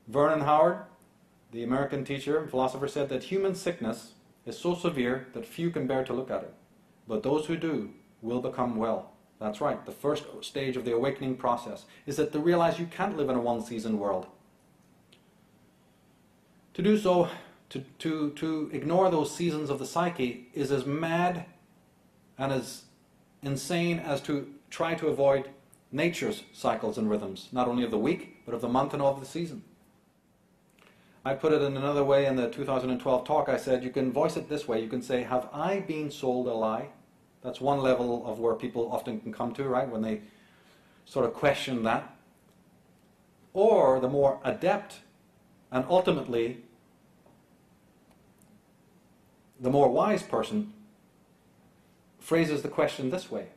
Vernon Howard, the American teacher and philosopher, said that human sickness is so severe that few can bear to look at it, but those who do will become well. That's right. The first stage of the awakening process is that to realize you can't live in a one-season world. To do so, to ignore those seasons of the psyche, is as mad and as insane as to try to avoid nature's cycles and rhythms, not only of the week, but of the month and of the season. I put it in another way in the 2012 talk. I said, you can voice it this way. You can say, have I been sold a lie? That's one level of where people often can come to, right, when they sort of question that. Or the more adept and ultimately the more wise person phrases the question this way: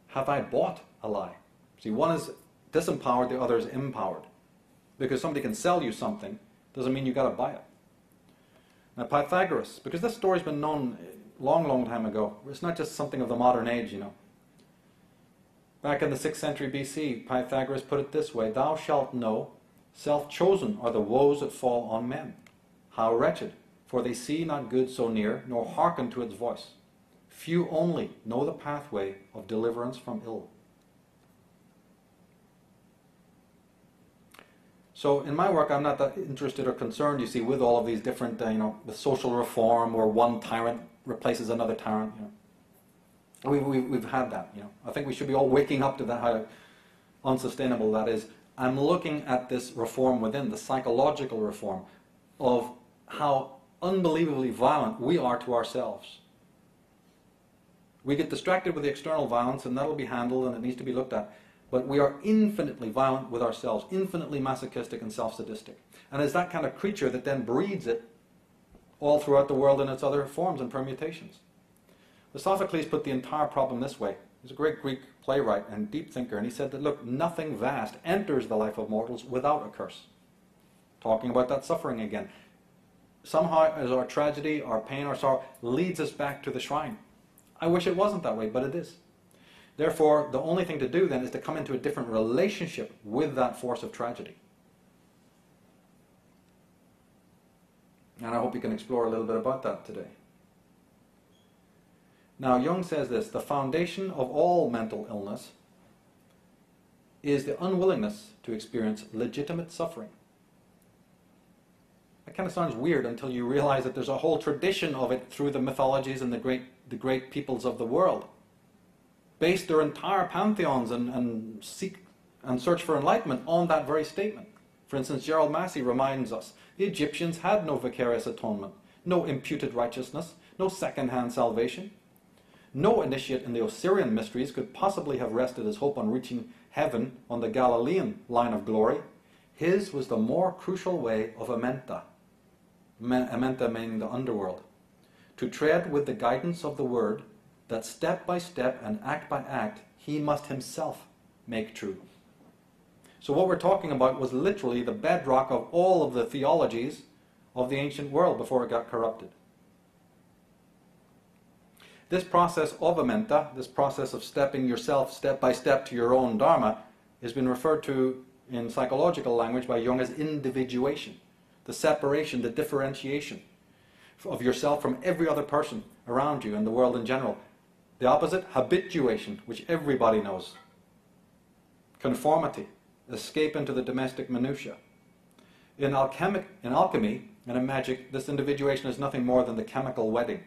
have I bought a lie? See, one is disempowered, the other is empowered. Because somebody can sell you something doesn't mean you got to buy it. Now Pythagoras, because this story's been known long time ago. It's not just something of the modern age, you know. Back in the 6th century BC, Pythagoras put it this way: thou shalt know, self-chosen are the woes that fall on men. How wretched, for they see not good so near, nor hearken to its voice. Few only know the pathway of deliverance from ill. So in my work, I'm not that interested or concerned, you see, with all of these different, the social reform where one tyrant replaces another tyrant. You know, we've had that. You know, I think we should be all waking up to that, how unsustainable that is. I'm looking at this reform within, the psychological reform of how unbelievably violent we are to ourselves. We get distracted with the external violence, and that'll be handled, and it needs to be looked at. But we are infinitely violent with ourselves, infinitely masochistic and self-sadistic. And it's that kind of creature that then breeds it all throughout the world in its other forms and permutations. Sophocles put the entire problem this way. He's a great Greek playwright and deep thinker, and he said that, look, nothing vast enters the life of mortals without a curse. Talking about that suffering again. Somehow, as our tragedy, our pain, our sorrow leads us back to the shrine. I wish it wasn't that way, but it is. Therefore, the only thing to do then is to come into a different relationship with that force of tragedy. And I hope you can explore a little bit about that today. Now, Jung says this: the foundation of all mental illness is the unwillingness to experience legitimate suffering. That kind of sounds weird until you realize that there's a whole tradition of it through the mythologies and the great peoples of the world. Based their entire pantheons and seek and search for enlightenment on that very statement. For instance, Gerald Massey reminds us, the Egyptians had no vicarious atonement, no imputed righteousness, no second-hand salvation. No initiate in the Osirian mysteries could possibly have rested his hope on reaching heaven on the Galilean line of glory. His was the more crucial way of Amenta. Amenta meaning the underworld. To tread with the guidance of the word, that step by step and act by act, he must himself make true. So what we're talking about was literally the bedrock of all of the theologies of the ancient world before it got corrupted. This process of Amenta, this process of stepping yourself step by step to your own Dharma, has been referred to in psychological language by Jung as individuation, the separation, the differentiation of yourself from every other person around you and the world in general. The opposite, habituation, which everybody knows. Conformity, escape into the domestic minutiae. In alchemy and in magic, this individuation is nothing more than the chemical wedding.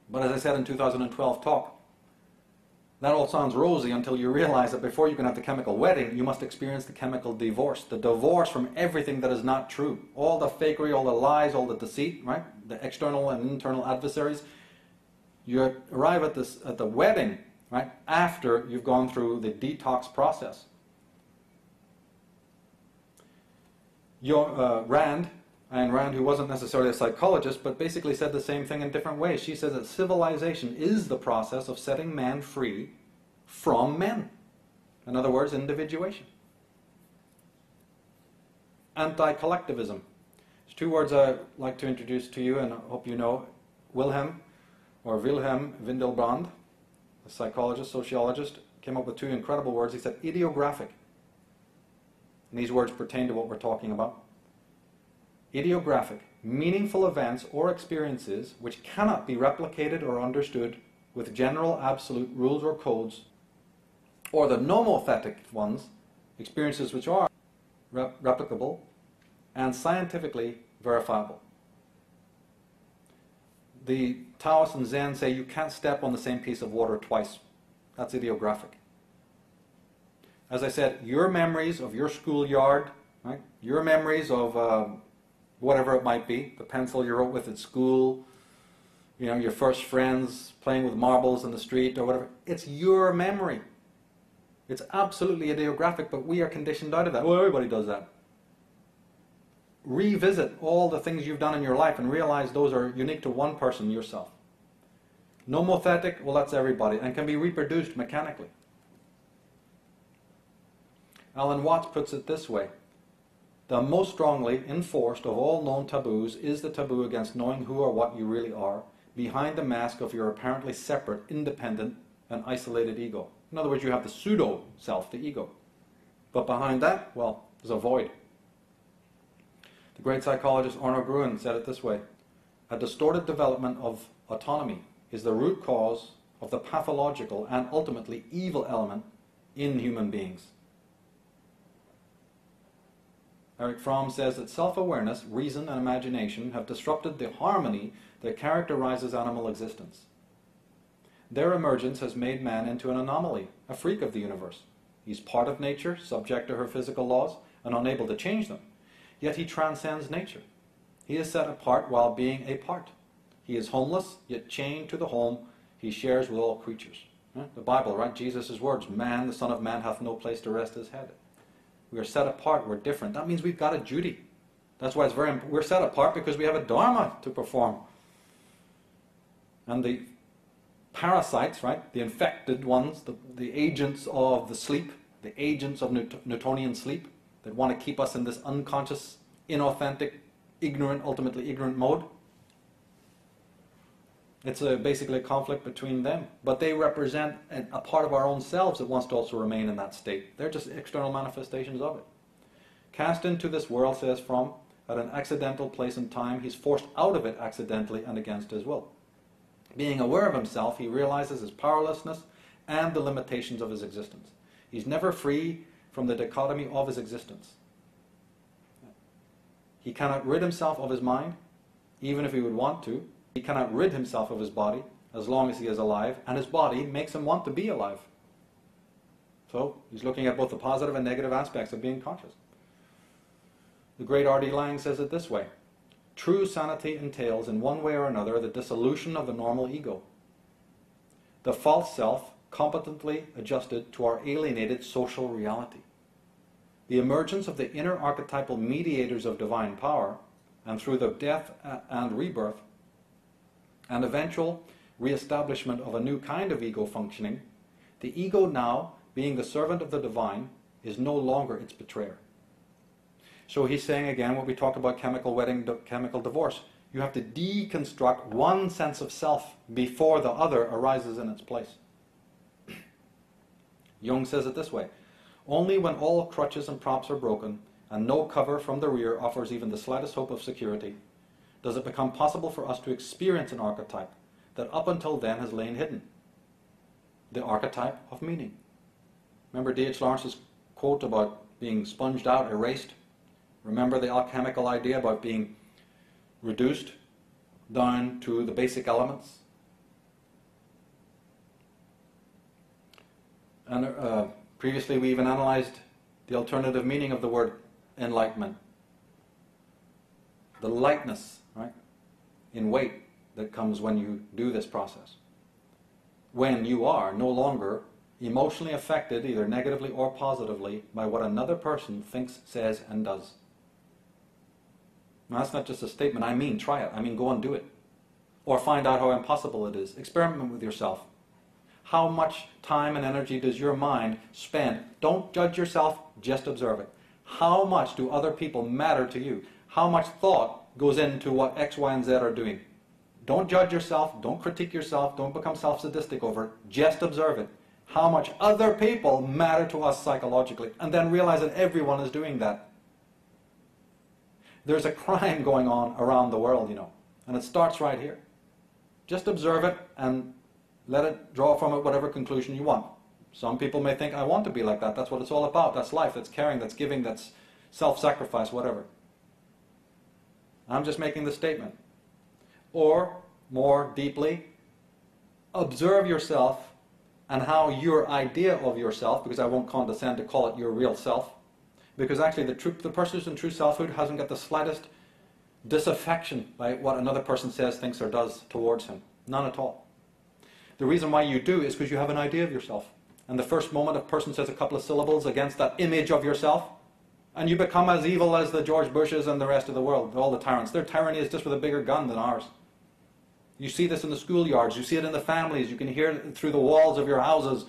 But as I said in 2012 talk, that all sounds rosy until you realize that before you can have the chemical wedding, you must experience the chemical divorce. The divorce from everything that is not true. All the fakery, all the lies, all the deceit, right? The external and internal adversaries. You arrive at the wedding, right, after you've gone through the detox process. Ayn Rand, who wasn't necessarily a psychologist, but basically said the same thing in different ways. She says that civilization is the process of setting man free from men. In other words, individuation. Anti-collectivism. There's two words I'd like to introduce to you, and I hope you know. Wilhelm Windelbrand, a psychologist, sociologist, came up with two incredible words. He said ideographic. and these words pertain to what we're talking about. Idiographic, meaningful events or experiences which cannot be replicated or understood with general absolute rules or codes, or the nomothetic ones, experiences which are replicable and scientifically verifiable. The Taoists and Zen say you can't step on the same piece of water twice. That's idiographic. As I said, your memories of your schoolyard, right? Your memories of whatever it might be, the pencil you wrote with at school, you know, your first friends playing with marbles in the street or whatever, it's your memory. It's absolutely idiographic, but we are conditioned out of that. Well, everybody does that. Revisit all the things you've done in your life and realize those are unique to one person, yourself. Nomothetic, well, that's everybody, and can be reproduced mechanically. Alan Watts puts it this way: the most strongly enforced of all known taboos is the taboo against knowing who or what you really are behind the mask of your apparently separate, independent, and isolated ego. In other words, you have the pseudo-self, the ego. But behind that, well, there's a void. The great psychologist Arno Gruen said it this way: a distorted development of autonomy is the root cause of the pathological and ultimately evil element in human beings. Erich Fromm says that self-awareness, reason, and imagination have disrupted the harmony that characterizes animal existence. Their emergence has made man into an anomaly, a freak of the universe. He's part of nature, subject to her physical laws, and unable to change them. Yet he transcends nature. He is set apart while being a part. He is homeless, yet chained to the home he shares with all creatures. The Bible, right? Jesus' words, man, the Son of Man, hath no place to rest his head. We are set apart, we're different. That means we've got a duty. That's why it's very important. We're set apart because we have a dharma to perform. And the parasites, right, the infected ones, the agents of the sleep, the agents of Newtonian sleep, that want to keep us in this unconscious, inauthentic, ignorant, ultimately ignorant mode. It's basically a conflict between them. But they represent a part of our own selves that wants to also remain in that state. They're just external manifestations of it. Cast into this world, says Fromm, at an accidental place and time, he's forced out of it accidentally and against his will. Being aware of himself, he realizes his powerlessness and the limitations of his existence. He's never free from the dichotomy of his existence. He cannot rid himself of his mind, even if he would want to. He cannot rid himself of his body, as long as he is alive, and his body makes him want to be alive. So, he's looking at both the positive and negative aspects of being conscious. The great R.D. Laing says it this way: true sanity entails, in one way or another, the dissolution of the normal ego. The false self, competently adjusted to our alienated social reality. The emergence of the inner archetypal mediators of divine power, and through the death and rebirth, and eventual re-establishment of a new kind of ego functioning, the ego now, being the servant of the divine, is no longer its betrayer. So he's saying again what we talked about chemical wedding, chemical divorce. You have to deconstruct one sense of self before the other arises in its place. Jung says it this way: only when all crutches and props are broken and no cover from the rear offers even the slightest hope of security, does it become possible for us to experience an archetype that up until then has lain hidden. The archetype of meaning. Remember D.H. Lawrence's quote about being sponged out, erased? Remember the alchemical idea about being reduced down to the basic elements? And previously we even analyzed the alternative meaning of the word enlightenment. The lightness, right, in weight that comes when you do this process. When you are no longer emotionally affected, either negatively or positively, by what another person thinks, says, and does. Now, that's not just a statement. I mean, try it. I mean, go and do it. Or find out how impossible it is. Experiment with yourself. How much time and energy does your mind spend? Don't judge yourself, just observe it. How much do other people matter to you? How much thought goes into what X, Y, and Z are doing? Don't judge yourself, don't critique yourself, don't become self-sadistic over it. Just observe it. how much other people matter to us psychologically, and then realize that everyone is doing that. There's a crime going on around the world, you know, and it starts right here. Just observe it and let it draw from it whatever conclusion you want. Some people may think, I want to be like that. That's what it's all about. That's life. That's caring. That's giving. That's self-sacrifice, whatever. I'm just making the statement. Or, more deeply, observe yourself and how your idea of yourself, because I won't condescend to call it your real self, because actually the person who's in true selfhood hasn't got the slightest disaffection by what another person says, thinks, or does towards him. None at all. The reason why you do is because you have an idea of yourself. And the first moment a person says a couple of syllables against that image of yourself, and you become as evil as the George Bushes and the rest of the world, all the tyrants. Their tyranny is just with a bigger gun than ours. You see this in the schoolyards, you see it in the families, you can hear it through the walls of your houses,